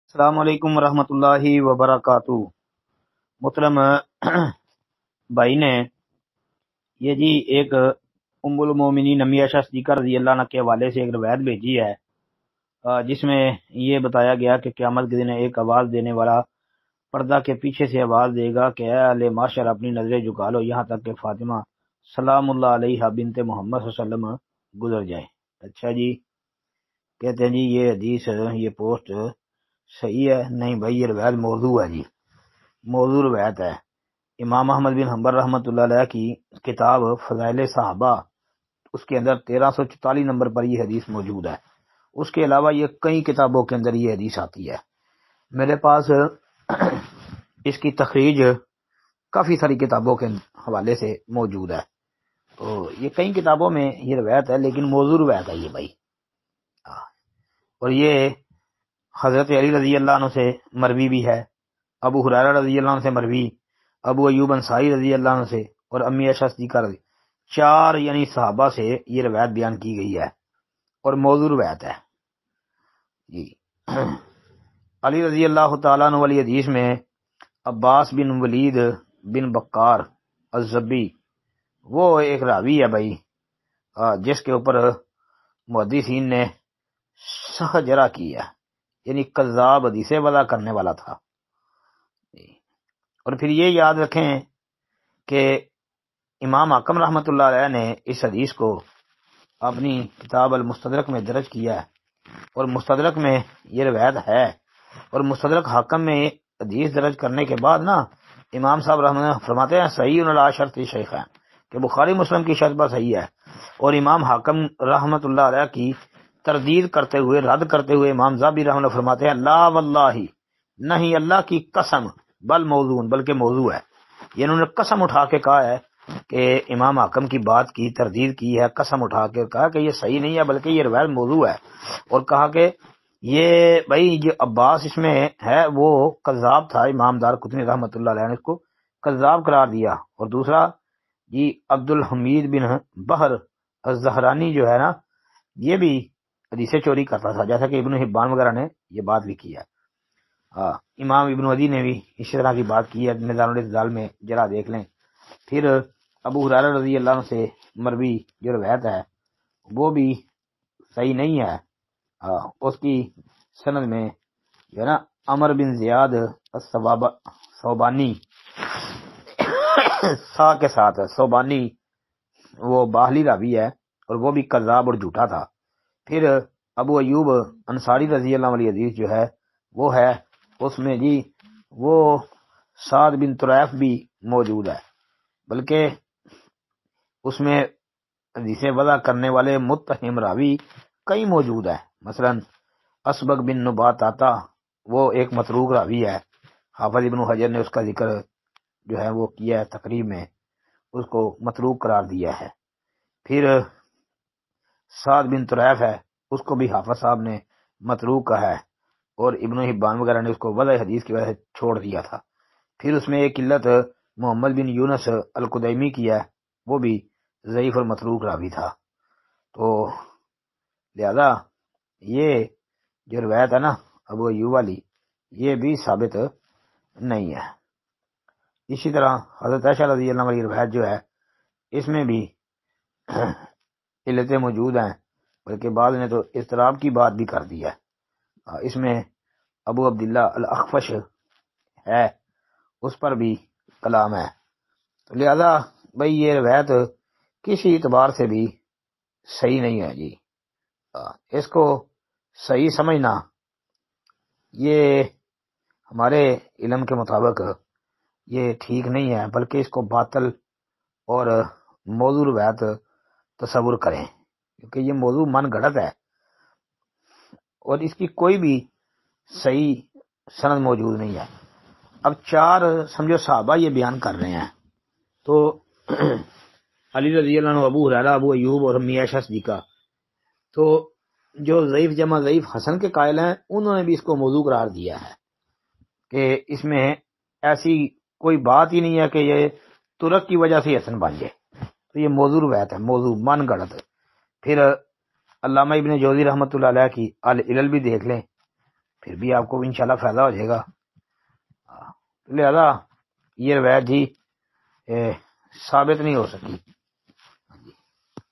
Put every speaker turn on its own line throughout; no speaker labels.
السلام علیکم ورحمۃ اللہ وبرکاتہ۔ محترم بھائی نے یہ جی ایک ام المومنین امی عائشہ صدیقہ رضی اللہ عنہ کے حوالے سے ایک روایت بھیجی ہے، جس میں یہ بتایا گیا کہ قیامت کے دن ایک آواز دینے والا پردہ کے پیچھے سے آواز دے گا کہ اے اہل معاشر اپنی نظریں جھکا لو یہاں تک کہ فاطمہ سلام اللہ علیہ بنت محمد صلی اللہ علیہ وسلم گزر جائے۔ اچھا جی، کہتے ہیں جی یہ حدیث یہ پوسٹ صحیح ہے؟ نہیں بھائی، یہ روایت موضوع ہے جی، موضوع روایت ہے۔ امام احمد بن حنبل رحمۃ اللہ علیہ کی کتاب فضائل صحابہ، اس کے اندر 1344 نمبر پر یہ حدیث موجود ہے۔ اس کے علاوہ یہ کئی کتابوں کے اندر یہ حدیث آتی ہے۔ میرے پاس اس کی تخریج کافی ساری کتابوں کے حوالے سے موجود ہے، تو یہ کئی کتابوں میں یہ روایت ہے، لیکن موضوع روایت ہے یہ بھائی۔ اور یہ حضرت علی رضی اللہ عنہ سے مروی بھی ہے، ابو ہریرہ رضی اللہ عنہ سے مروی، ابو ایوب انصاری رضی اللہ عنہ سے، اور امی عائشہ صدیقہ رضی، چار یعنی صحابہ سے یہ روایت بیان کی گئی ہے اور موضوع روایت ہے جی۔ علی رضی اللہ تعالیٰ عنہ والی حدیث میں عباس بن ولید بن بکار الزبی، وہ ایک راوی ہے بھائی، جس کے اوپر محدثین نے سخت جرح کی ہے، یعنی کذاب حدیثیں وضع کرنے والا تھا۔ اور پھر یہ یاد رکھیں کہ امام حاکم رحمۃ اللہ علیہ نے اس حدیث کو اپنی کتاب المستدرک میں درج کیا ہے، اور مستدرک میں یہ روایت ہے، اور مستدرک حاکم میں حدیث درج کرنے کے بعد نا امام صاحب رحمۃ اللہ فرماتے ہیں صحیح علی شرط شیخین، کہ بخاری مسلم کی شرط پر صحیح ہے۔ اور امام حاکم رحمۃ اللہ علیہ کی تردید کرتے ہوئے، رد کرتے ہوئے امام ذہبی رحمۃ اللہ فرماتے ہیں لا واللہ، نہیں اللہ کی قسم، بل موضوع، بلکہ موضوع ہے۔ یہ انہوں نے قسم اٹھا کے کہا ہے کہ امام حاکم کی بات کی تردید کی ہے، قسم اٹھا کے کہا کہ یہ صحیح نہیں ہے بلکہ یہ روایت موضوع ہے، اور کہا کہ یہ بھائی جو عباس اس میں ہے وہ کذاب تھا۔ امام دار قطنی رحمۃ اللہ علیہ نے اس کو کذاب قرار دیا۔ اور دوسرا جی عبد الحمید بن بحر الزہرانی جو ہے نا، یہ بھی حدیثیں چوری کرتا تھا، جیسا کہ ابن حبان وغیرہ نے یہ بات بھی کی ہے۔ امام ابن عدی نے بھی اسی طرح کی بات کی ہے، میزان الاعتدال میں جرا دیکھ لیں۔ پھر ابو ہریرہ رضی اللہ عنہ سے مروی جو روایت ہے وہ بھی صحیح نہیں ہے، اس کی سند میں جو ہے نا عمر بن زیاد صوبانی سا کے ساتھ ہے، صوبانی، وہ باہلی راوی ہے اور وہ بھی کذاب اور جھوٹا تھا۔ پھر ابو ایوب انصاری رضی اللہ عنہ حدیث جو ہے وہ ہے، اس میں جی وہ سعد بن طریف بھی موجود ہے، بلکہ اس میں حدیثیں وضع کرنے والے متہم راوی کئی موجود ہیں۔ مثلا اسبق بن نبات آتا، وہ ایک متروک راوی ہے، حافظ ابن حجر نے اس کا ذکر جو ہے وہ کیا ہے، تقریب میں اس کو متروک قرار دیا ہے۔ پھر سعد بن طریف ہے، اس کو بھی حافظ صاحب نے متروک کہا ہے، اور ابن حبان وغیرہ نے اس کو وضع حدیث کی وجہ سے چھوڑ دیا تھا۔ پھر اس میں ایک علت محمد بن یونس القدیمی کی ہے، وہ بھی ضعیف اور متروک راوی تھا۔ تو لہذا یہ جو روایت ہے نا ابو ایوب والی، یہ بھی ثابت نہیں ہے۔ اسی طرح حضرت عائشہ رضی اللہ عنہ والی روایت جو ہے اس میں بھی علتیں موجود ہیں، بلکہ بعض نے تو اضطراب کی بات بھی کر دی ہے۔ اس میں ابو عبداللہ الاخفش ہے، اس پر بھی کلام ہے۔ تو لہذا بھئی یہ روایت کسی اعتبار سے بھی صحیح نہیں ہے جی، اس کو صحیح سمجھنا یہ ہمارے علم کے مطابق یہ ٹھیک نہیں ہے، بلکہ اس کو باطل اور موضوع روایت تصور کریں، کیونکہ یہ موضوع من گھڑت ہے اور اس کی کوئی بھی صحیح سند موجود نہیں ہے۔ اب چار سمجھو صحابہ یہ بیان کر رہے ہیں، تو علی رضی اللہ عنہ، ابو ہریرہ، ابو ایوب اور امی عائشہ صدیقہ، تو جو ضعیف جمع ضعیف حسن کے قائل ہیں انہوں نے بھی اس کو موضوع قرار دیا ہے کہ اس میں ایسی کوئی بات ہی نہیں ہے کہ یہ ترک کی وجہ سے حسن بن جائے، تو یہ موضوع روایت ہے، موضوع من گھڑت۔ پھر علامہ ابن جوزی رحمۃ اللہ علیہ کی العلل بھی دیکھ لیں، پھر بھی آپ کو انشاءاللہ فائدہ ہو جائے گا. لہذا یہ روایت جی ثابت نہیں ہو سکی.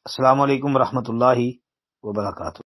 السلام علیکم ورحمۃ اللہ وبرکاتہ.